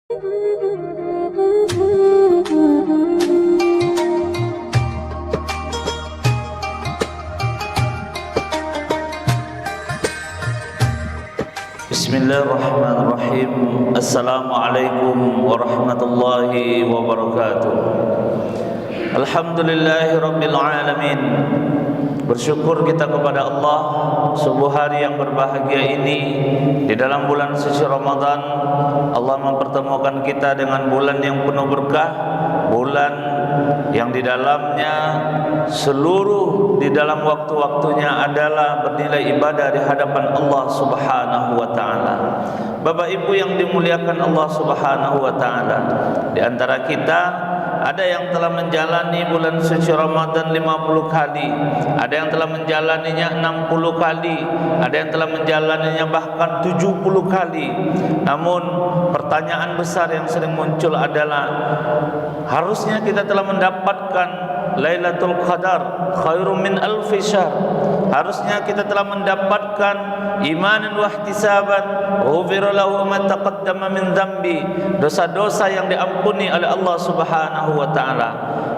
Bismillahirrahmanirrahim. Assalamualaikum warahmatullahi wabarakatuh. Alhamdulillahirabbil alamin. Bersyukur kita kepada Allah subuh hari yang berbahagia ini. Di dalam bulan suci Ramadan, Allah mempertemukan kita dengan bulan yang penuh berkah, bulan yang di dalamnya seluruh di dalam waktu-waktunya adalah bernilai ibadah di hadapan Allah Subhanahu wa taala. Bapak Ibu yang dimuliakan Allah Subhanahu wa taala, di antara kita ada yang telah menjalani bulan suci Ramadan 50 kali, ada yang telah menjalaninya 60 kali, ada yang telah menjalaninya bahkan 70 kali. Namun pertanyaan besar yang sering muncul adalah, harusnya kita telah mendapatkan Lailatul Qadar khairum min alfi syahr. Harusnya kita telah mendapatkan imanan wa ihtisaban, ghufira lahu ma taqaddama min dzambi, dosa-dosa yang diampuni oleh Allah Subhanahu wa taala.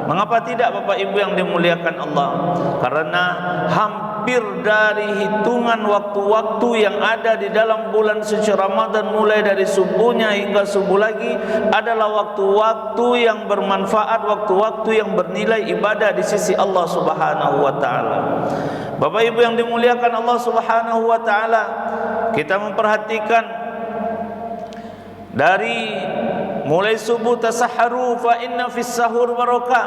Mengapa tidak Bapak Ibu yang dimuliakan Allah? Karena hampir dari hitungan waktu-waktu yang ada di dalam bulan suci Ramadan, mulai dari subuhnya hingga subuh lagi, adalah waktu-waktu yang bermanfaat, waktu-waktu yang bernilai ibadah di sisi Allah Subhanahu wa taala. Bapak Ibu yang dimuliakan Allah Subhanahu wa taala, kita memperhatikan dari mulai subuh, tasahharu fa inna fis sahur barakah,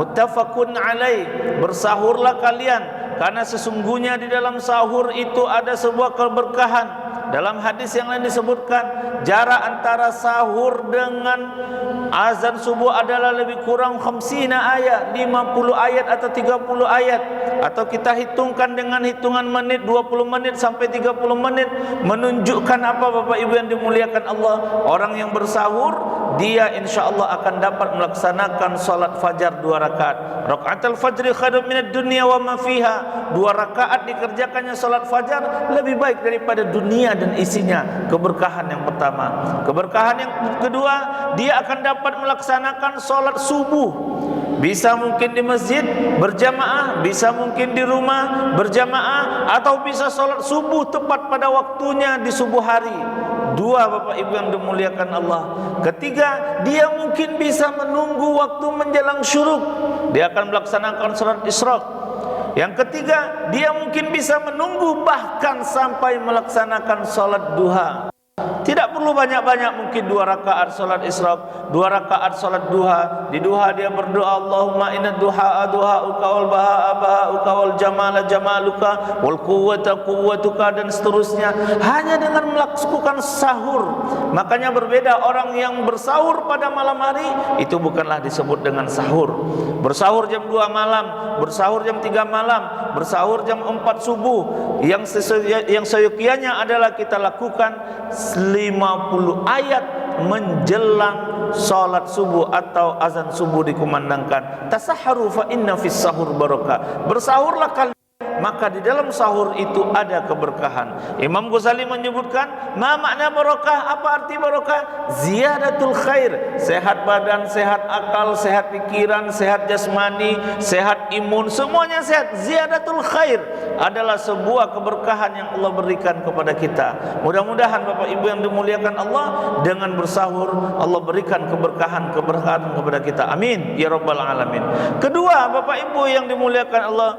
muttafaqun alaih, bersahurlah kalian karena sesungguhnya di dalam sahur itu ada sebuah keberkahan. Dalam hadis yang lain disebutkan jarak antara sahur dengan azan subuh adalah lebih kurang 50 ayat, 50 ayat atau 30 ayat, atau kita hitungkan dengan hitungan menit, 20 menit sampai 30 menit. Menunjukkan apa Bapak Ibu yang dimuliakan Allah? Orang yang bersahur, dia insya Allah akan dapat melaksanakan salat fajar 2 rakaat. Rakaatul fajri khairun minad dunya wa ma fiha. 2 rakaat dikerjakannya salat fajar lebih baik daripada dunia dan isinya. Keberkahan yang pertama. Keberkahan yang kedua, dia akan dapat melaksanakan salat subuh. Bisa mungkin di masjid berjamaah, bisa mungkin di rumah berjamaah, atau bisa salat subuh tepat pada waktunya di subuh hari. 2 Bapak Ibu yang dimuliakan Allah. Ketiga, dia mungkin bisa menunggu waktu menjelang syuruk. Dia akan melaksanakan salat isyraq. Yang ketiga, dia mungkin bisa menunggu bahkan sampai melaksanakan salat duha. Tidak perlu banyak-banyak, mungkin 2 rakaat salat isyraq, 2 rakaat salat duha. Di duha dia berdoa, Allahumma inna duha duhauka wal bahaa bahauka wal jamala jamaluka wal quwwata quwwatuka, dan seterusnya. Hanya dengan melakukan sahur. Makanya berbeda orang yang bersahur pada malam hari, itu bukanlah disebut dengan sahur. Bersahur jam 2 malam, bersahur jam 3 malam, bersahur jam 4 subuh. Yang seyogianya adalah kita lakukan 50 ayat menjelang salat subuh atau azan subuh dikumandangkan. Tasahharu fa inna fis sahur barakah. Bersahurlah kalian, maka di dalam sahur itu ada keberkahan. Imam Ghazali menyebutkan, ma makna barakah? Apa arti barakah? Ziyadatul khair, sehat badan, sehat akal, sehat pikiran, sehat jasmani, sehat imun, semuanya sehat. Ziyadatul khair adalah sebuah keberkahan yang Allah berikan kepada kita. Mudah-mudahan Bapak Ibu yang dimuliakan Allah, dengan bersahur Allah berikan keberkahan kepada kita. Amin ya rabbal alamin. Kedua Bapak Ibu yang dimuliakan Allah,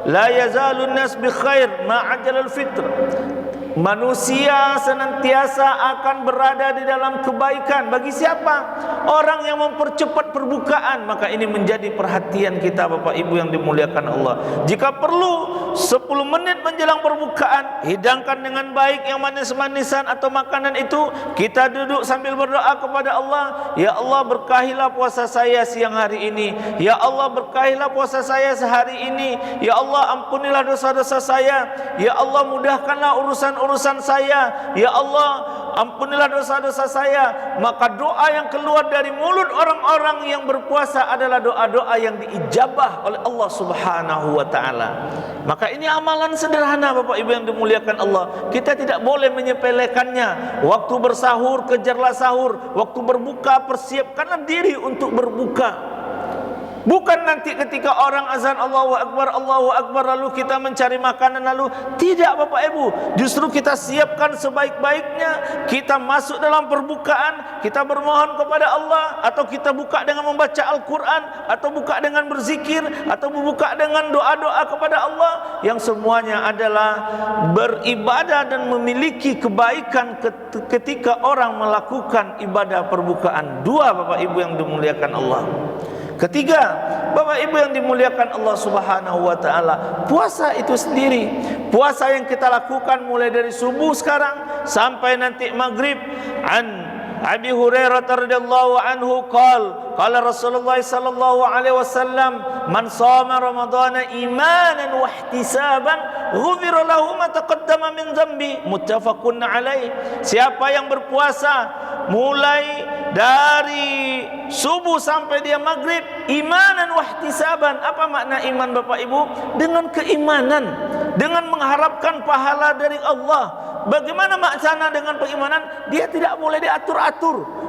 la yazalun nas bi khair ma'ajalul fitr. Manusia senantiasa akan berada di dalam kebaikan. Bagi siapa? Orang yang mempercepat perbukaan. Maka ini menjadi perhatian kita Bapak Ibu yang dimuliakan Allah. Jika perlu 10 menit menjelang perbukaan, hidangkan dengan baik yang manis-manisan atau makanan itu. Kita duduk sambil berdoa kepada Allah, ya Allah berkahilah puasa saya siang hari ini, ya Allah berkahilah puasa saya sehari ini, ya Allah ampunilah dosa-dosa saya, ya Allah mudahkanlah urusan urusan saya. Ya Allah, ampunilah dosa-dosa saya. Maka doa yang keluar dari mulut orang-orang yang berpuasa adalah doa-doa yang diijabah oleh Allah Subhanahu wa taala. Maka ini amalan sederhana Bapak Ibu yang dimuliakan Allah. Kita tidak boleh menyepelekannya. Waktu bersahur, kejarlah sahur. Waktu berbuka, persiapkanlah diri untuk berbuka. Bukan nanti ketika orang azan Allahu Akbar lalu kita mencari makanan lalu. Tidak Bapak Ibu, justru kita siapkan sebaik-baiknya. Kita masuk dalam perbukaan, kita bermohon kepada Allah, atau kita buka dengan membaca Al-Quran, atau buka dengan berzikir, atau buka dengan doa-doa kepada Allah, yang semuanya adalah beribadah dan memiliki kebaikan ketika orang melakukan ibadah perbukaan. Dua Bapak Ibu yang dimuliakan Allah. Ketiga, Bapak Ibu yang dimuliakan Allah Subhanahu wa taala, puasa itu sendiri. Puasa yang kita lakukan mulai dari subuh sekarang sampai nanti maghrib. An Abi Hurairah radhiyallahu anhu qala Rasulullah sallallahu alaihi wasallam, man shama ramadhana imanan wa ihtisaban ghufira lahu ma taqaddama min dhanbi, muttafaqun alaih. Siapa yang berpuasa mulai dari subuh sampai dia maghrib, imanan wahtisaban. Apa makna iman Bapak Ibu? Dengan keimanan, dengan mengharapkan pahala dari Allah. Bagaimana makna dengan keimanan? Dia tidak boleh diatur-atur.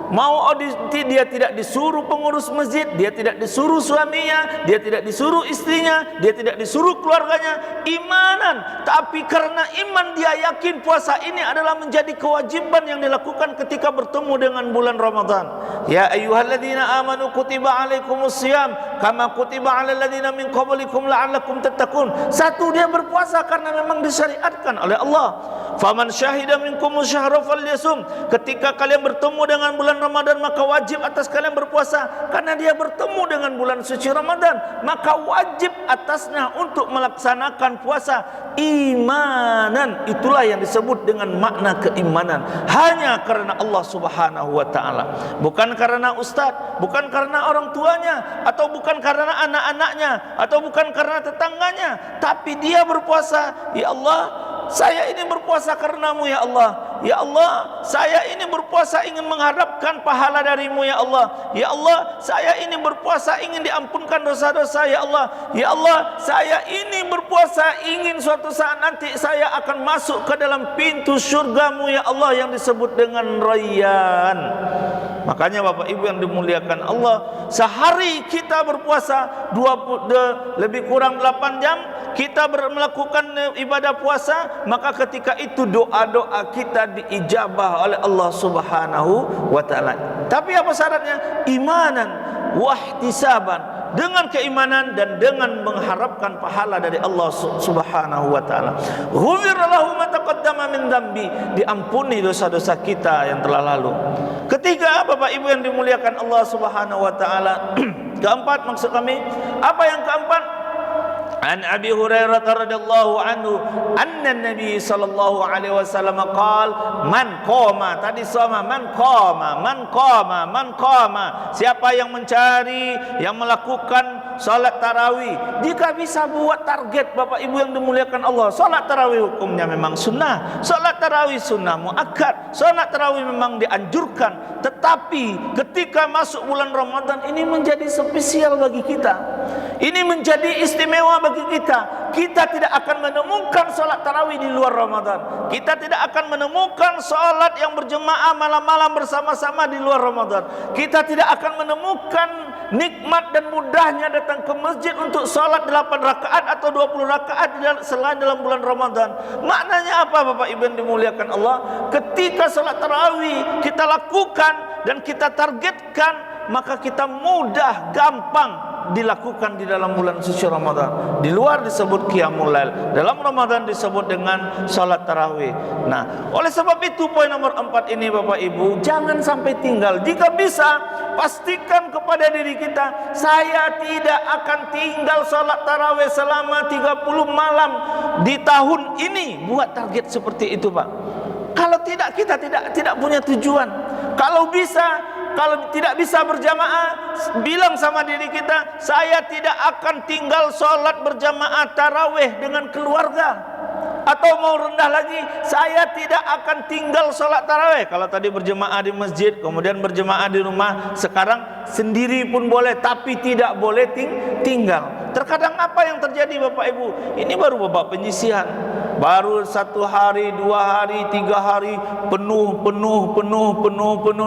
Dia tidak disuruh pengurus masjid, dia tidak disuruh suaminya, dia tidak disuruh istrinya, dia tidak disuruh keluarganya. Imanan, tapi karena iman dia yakin puasa ini adalah menjadi kewajiban yang dilakukan ketika bertemu dengan bulan Ramadan. Ya ayyuhalladzina amanu kutiba alaikumusiyam kama kutiba alal ladzina min qablikum la'allakum tattaqun. Satu, dia berpuasa karena memang disyariatkan oleh Allah. Faman syahida minkumus syahra falyasum. Ketika kalian bertemu dengan bulan Ramadan, maka wajib atas kalian berpuasa. Karena dia bertemu dengan bulan suci Ramadan, maka wajib atasnya untuk melaksanakan puasa. Imanan, itulah yang disebut dengan makna keimanan. Hanya karena Allah Subhanahu wa taala, bukan karena ustaz, bukan karena orang tuanya, atau bukan karena anak-anaknya, atau bukan karena tetangganya, tapi dia berpuasa. Ya Allah, saya ini berpuasa karenamu ya Allah. Ya Allah, saya ini berpuasa ingin mengharapkan pahala darimu ya Allah. Ya Allah, saya ini berpuasa ingin diampunkan dosa-dosa ya Allah. Ya Allah, saya ini berpuasa ingin suatu saat nanti saya akan masuk ke dalam pintu surgamu ya Allah, yang disebut dengan Rayyan. Makanya Bapak Ibu yang dimuliakan Allah, sehari kita berpuasa 20, lebih kurang 8 jam kita melakukan ibadah puasa, maka ketika itu doa-doa kita diijabah oleh Allah Subhanahu wa taala. Tapi apa syaratnya? Imanan wahtisaban, dengan keimanan dan dengan mengharapkan pahala dari Allah Subhanahu wa taala. Ghufira lahu ma taqaddama min dzambi, diampuni dosa-dosa kita yang telah lalu. Ketiga, Bapak Ibu yang dimuliakan Allah Subhanahu wa taala. Keempat, maksud kami, apa yang keempat? An Abi Hurairah radhiyallahu anhu anna Nabi sallallahu alaihi wasallam qala man qama, tadi sama man qama, siapa yang mencari, yang melakukan salat tarawih. Jika bisa buat target Bapak Ibu yang dimuliakan Allah, salat tarawih hukumnya memang sunnah, salat tarawih sunnah muakkad, salat tarawih memang dianjurkan. Tetapi ketika masuk bulan Ramadan ini menjadi spesial bagi kita, ini menjadi istimewa bagi kita. Kita tidak akan menemukan salat tarawih di luar Ramadan. Kita tidak akan menemukan salat yang berjemaah malam-malam bersama-sama di luar Ramadan. Kita tidak akan menemukan nikmat dan mudahnya datang ke masjid untuk salat 8 rakaat atau 20 rakaat selain dalam bulan Ramadan. Maknanya apa Bapak Ibu yang dimuliakan Allah? Ketika salat tarawih kita lakukan dan kita targetkan, maka kita mudah, gampang dilakukan di dalam bulan suci Ramadan. Di luar disebut qiyamul lail, dalam Ramadan disebut dengan salat tarawih. Nah, oleh sebab itu poin nomor 4 ini Bapak Ibu, jangan sampai tinggal. Jika bisa, pastikan kepada diri kita, saya tidak akan tinggal salat tarawih selama 30 malam di tahun ini. Buat target seperti itu, Pak. Kalau tidak, kita tidak punya tujuan. Kalau tidak bisa berjamaah, bilang sama diri kita, saya tidak akan tinggal sholat berjamaah tarawih dengan keluarga. Atau mau rendah lagi, saya tidak akan tinggal sholat tarawih. Kalau tadi berjemaah di masjid, kemudian berjemaah di rumah, sekarang sendiri pun boleh, tapi tidak boleh tinggal. Terkadang apa yang terjadi Bapak Ibu? Ini baru babak penyisihan. Baru 1 hari, 2 hari, 3 hari penuh.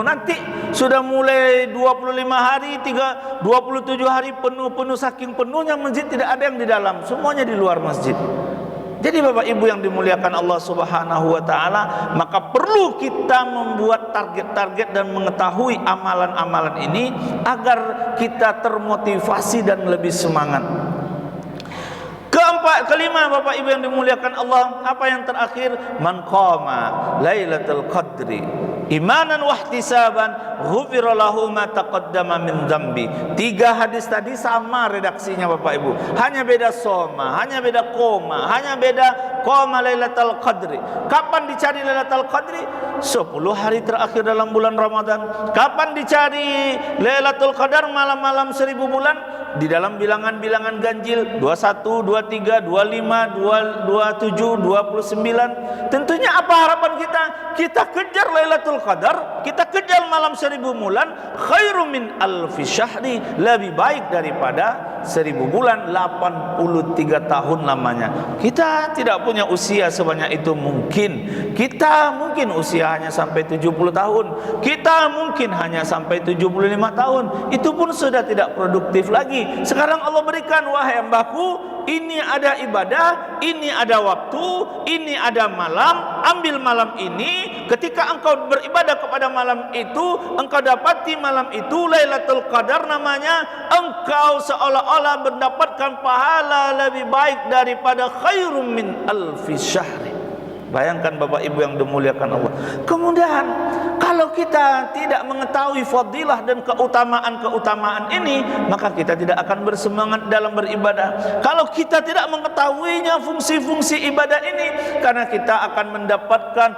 Nanti sudah mulai 25 hari, 27 hari penuh. Saking penuhnya masjid tidak ada yang di dalam, semuanya di luar masjid. Jadi Bapak Ibu yang dimuliakan Allah Subhanahu wa taala, maka perlu kita membuat target-target dan mengetahui amalan-amalan ini agar kita termotivasi dan lebih semangat. Kelima Bapak Ibu yang dimuliakan Allah, apa yang terakhir? Man qama Lailatul Qadri imanan wa ihtisaban ghufira lahu ma taqaddama min dzambi. 3 hadis tadi sama redaksinya Bapak Ibu. Hanya beda soma, hanya beda koma, hanya beda qama Lailatul Qadri. Kapan dicari Lailatul Qadri? 10 hari terakhir dalam bulan Ramadan. Kapan dicari Lailatul Qadar? Malam-malam 1000 bulan. Di dalam bilangan-bilangan ganjil 21, 23, 25, 27, 29. Tentunya apa harapan kita? Kita kejar Lailatul Qadar, kita kejar malam 1000 bulan, khairum min alfi syahri, lebih baik daripada 1000 bulan, 83 tahun lamanya. Kita tidak punya usia sebanyak itu mungkin. Kita mungkin usia hanya sampai 70 tahun. Kita mungkin hanya sampai 75 tahun. Itu pun sudah tidak produktif lagi. Sekarang Allah berikan, wahai hambaku, ini ada ibadah, ini ada waktu, ini ada malam. Ambil malam ini. Ketika engkau beribadah kepada malam itu, engkau dapati malam itu Lailatul Qadar namanya, engkau seolah-olah mendapatkan pahala lebih baik daripada khairum min alfi syahri. Bayangkan Bapak Ibu yang dimuliakan Allah. Kemudian kalau kita tidak mengetahui fadilah dan keutamaan ini, maka kita tidak akan bersemangat dalam beribadah. Kalau kita tidak mengetahuinya fungsi-fungsi ibadah ini, karena kita akan mendapatkan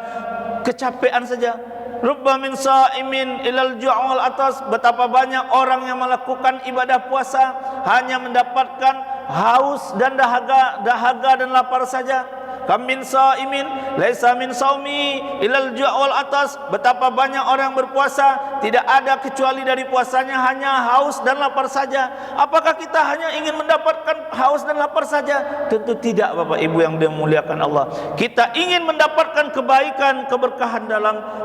kecapean saja. Rubba min sa'imin ilal ju'al atas. Betapa banyak orang yang melakukan ibadah puasa hanya mendapatkan haus dan dahaga dan lapar saja. Kam min sa'imin laisa min saumi ilal ju'al atas. Betapa banyak orang berpuasa, tidak ada kecuali dari puasanya hanya haus dan lapar saja. Apakah kita hanya ingin mendapatkan haus dan lapar saja? Tentu tidak Bapak Ibu yang dimuliakan Allah. Kita ingin mendapatkan kebaikan, keberkahan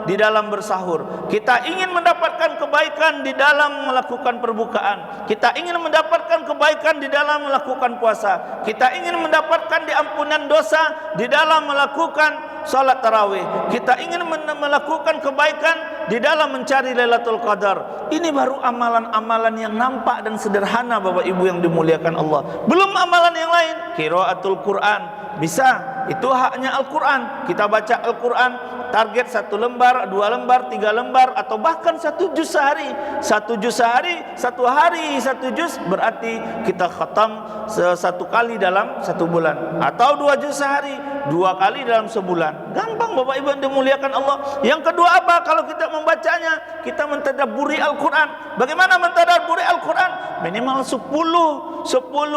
di dalam bersahur. Kita ingin mendapatkan kebaikan di dalam melakukan perbukaan. Kita ingin mendapatkan kebaikan di dalam melakukan puasa. Kita ingin mendapatkan diampunan dosa di dalam melakukan salat tarawih. Kita ingin melakukan kebaikan di dalam mencari Lailatul Qadar. Ini baru amalan-amalan yang nampak dan sederhana Bapak Ibu yang dimuliakan Allah. Belum amalan yang lain. Qiraatul Quran. Bisa, itu haknya Al-Quran. Kita baca Al-Quran, target 1 lembar, 2 lembar, 3 lembar, atau bahkan 1 juz sehari. 1 juz sehari, 1 hari 1 juz, berarti kita khatam 1 kali dalam 1 bulan. Atau 2 juz sehari, 2 kali dalam sebulan. Gampang Bapak Ibu yang dimuliakan Allah. Yang kedua apa? Kalau kita membacanya, kita mentadabburi Al-Quran. Bagaimana mentadabburi Al-Quran? Minimal 10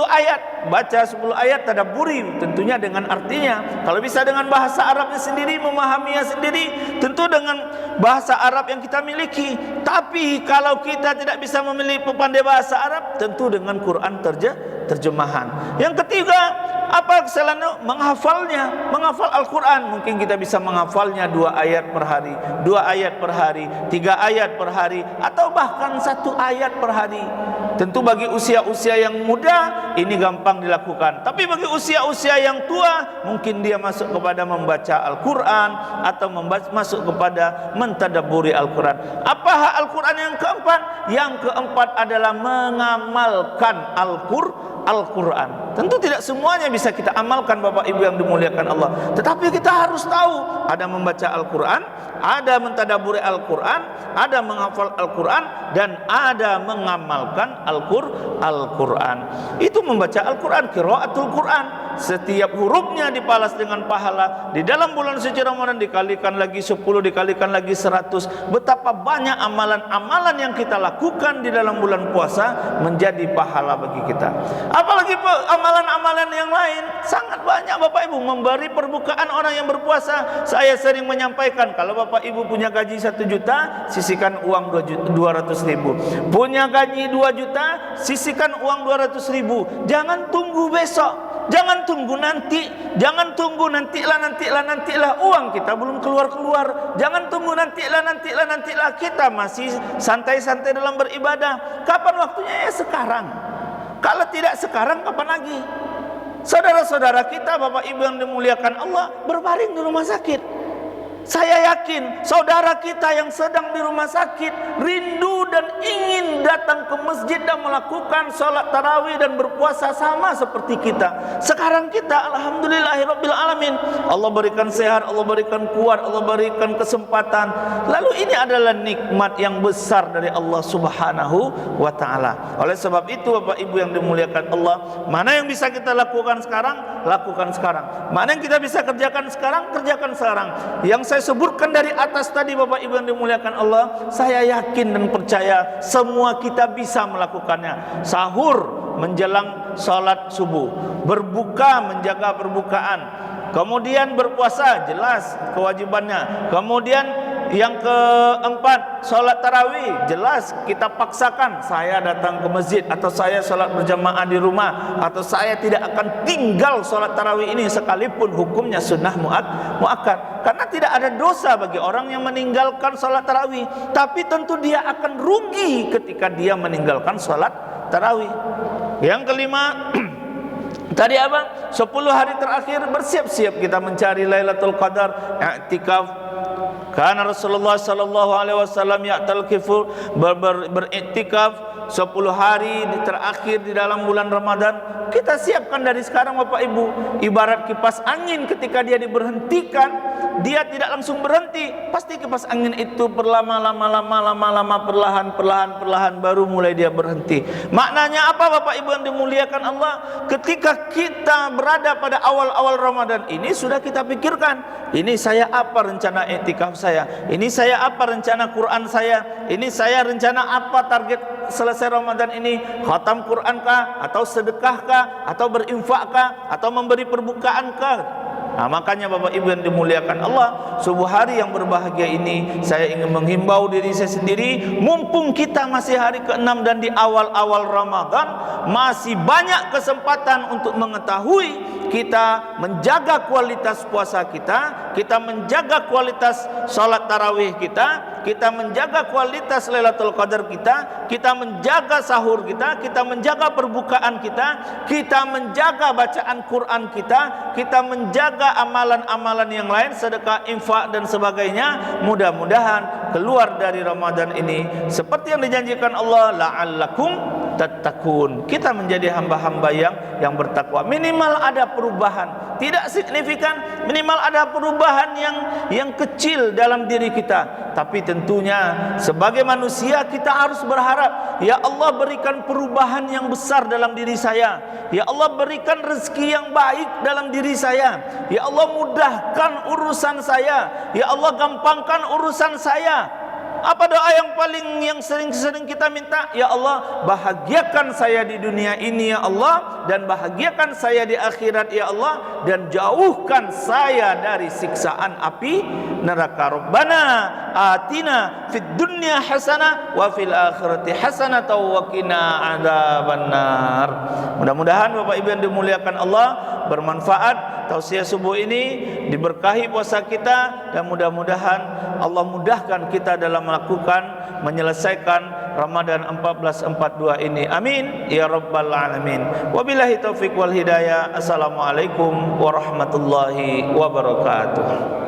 ayat. Baca 10 ayat, tadabburi, tentunya dengan artinya. Kalau bisa dengan bahasa Arabnya sendiri, memahaminya sendiri, tentu dengan bahasa Arab yang kita miliki. Tapi kalau kita tidak bisa memiliki pandai bahasa Arab, tentu dengan Quran terjemahan. Yang ketiga, apa kesalahan? Menghafalnya, menghafal Al-Quran. Mungkin kita bisa menghafalnya 2 ayat per hari, 2 ayat per hari, 3 ayat per hari, atau bahkan 1 ayat per hari. Tentu bagi usia-usia yang muda ini gampang dilakukan. Tapi bagi usia-usia yang tua, mungkin dia masuk kepada membaca Al-Quran atau masuk kepada mentadabburi Al-Quran. Apa hak Al-Quran yang keempat? Yang keempat adalah mengamalkan Al-Quran. Tentu tidak semuanya bisa kita amalkan Bapak Ibu yang dimuliakan Allah. Tetapi kita harus tahu, ada membaca Al-Quran, ada mentadabburi Al-Quran, ada menghafal Al-Quran, dan ada mengamalkan Al-Quran. Itu membaca Al-Quran, qiraatul Quran. setiap hurufnya dibalas dengan pahala. Di dalam bulan suci Ramadan dikalikan lagi 10, dikalikan lagi 100. Betapa banyak amalan-amalan yang kita lakukan di dalam bulan puasa menjadi pahala bagi kita. Apalagi amalan-amalan yang lain sangat banyak Bapak Ibu. Memberi perbukaan orang yang berpuasa. Saya sering menyampaikan, kalau Bapak Ibu punya gaji 1 juta, sisihkan uang 200 ribu. Punya gaji 2 juta, sisihkan uang 200 ribu. Jangan tunggu besok, jangan tunggu nanti, jangan tunggu nantilah, uang kita belum keluar. Jangan tunggu nantilah, kita masih santai-santai dalam beribadah. Kapan waktunya? Ya sekarang. Kalau tidak sekarang, kapan lagi? Saudara-saudara kita, Bapak Ibu yang dimuliakan Allah, berbaring di rumah sakit. Saya yakin saudara kita yang sedang di rumah sakit rindu dan ingin datang ke masjid dan melakukan sholat tarawih dan berpuasa sama seperti kita. Sekarang kita alhamdulillahirabbil alamin, Allah berikan sehat, Allah berikan kuat, Allah berikan kesempatan. Lalu ini adalah nikmat yang besar dari Allah Subhanahu wa taala. Oleh sebab itu Bapak Ibu yang dimuliakan Allah, mana yang bisa kita lakukan sekarang, lakukan sekarang. Mana yang kita bisa kerjakan sekarang, kerjakan sekarang. Yang saya sebutkan dari atas tadi Bapak Ibu yang dimuliakan Allah, saya yakin dan percaya semua kita bisa melakukannya. Sahur menjelang salat subuh, berbuka menjaga perbukaan, kemudian berpuasa jelas kewajibannya, kemudian yang keempat, sholat tarawih jelas kita paksakan. Saya datang ke masjid, atau saya sholat berjamaah di rumah, atau saya tidak akan tinggal sholat tarawih ini sekalipun hukumnya sunnah muakkad. Karena tidak ada dosa bagi orang yang meninggalkan sholat tarawih, tapi tentu dia akan rugi ketika dia meninggalkan sholat tarawih. Yang kelima, tadi apa? 10 hari terakhir bersiap-siap kita mencari Lailatul Qadar, i'tikaf. Karena Rasulullah sallallahu alaihi wasallam ya'talkifu beriktikaf 10 hari terakhir di dalam bulan Ramadan. Kita siapkan dari sekarang Bapak Ibu. Ibarat kipas angin, ketika dia diberhentikan, dia tidak langsung berhenti. Pasti kipas angin itu lama-lama perlahan baru mulai dia berhenti. Maknanya apa Bapak Ibu yang dimuliakan Allah? Ketika kita berada pada awal-awal Ramadan ini, sudah kita pikirkan, ini saya apa rencana iktikaf saya? Ini saya apa rencana Quran saya? Ini saya rencana apa target selesai Ramadan ini? Khatam Quran kah? Atau sedekah kah? Atau berinfak kah? Atau memberi perbukaan kah? Nah, makanya Bapak Ibu yang dimuliakan Allah, subuh hari yang berbahagia ini saya ingin menghimbau diri saya sendiri, mumpung kita masih hari ke-6 dan di awal-awal Ramadan, masih banyak kesempatan untuk mengetahui, kita menjaga kualitas puasa kita menjaga kualitas salat tarawih kita menjaga kualitas Lailatul Qadar kita menjaga sahur kita menjaga perbukaan kita menjaga bacaan Quran kita menjaga amalan-amalan yang lain, sedekah, infak dan sebagainya. Mudah-mudahan keluar dari Ramadan ini seperti yang dijanjikan Allah, la'allakum tattaqun. Kita menjadi hamba-hamba yang bertakwa. Minimal ada perubahan, tidak signifikan, minimal ada perubahan yang kecil dalam diri kita. Tapi tentunya sebagai manusia kita harus berharap, ya Allah berikan perubahan yang besar dalam diri saya. Ya Allah berikan rezeki yang baik dalam diri saya. Ya Allah mudahkan urusan saya. Ya Allah gampangkan urusan saya. Apa doa yang sering kita minta? Ya Allah, bahagiakan saya di dunia ini ya Allah, dan bahagiakan saya di akhirat ya Allah, dan jauhkan saya dari siksaan api neraka. Rabbana atina fid dunya hasanah wa fil akhirati hasanah wa qina adzabannar. Mudah-mudahan Bapak Ibu yang dimuliakan Allah bermanfaat tausiah subuh ini, diberkahi puasa kita, dan mudah-mudahan Allah mudahkan kita dalam menyelesaikan Ramadan 1442 ini. Amin ya rabbal alamin. Wabillahi taufik wal hidayah. Assalamualaikum warahmatullahi wabarakatuh.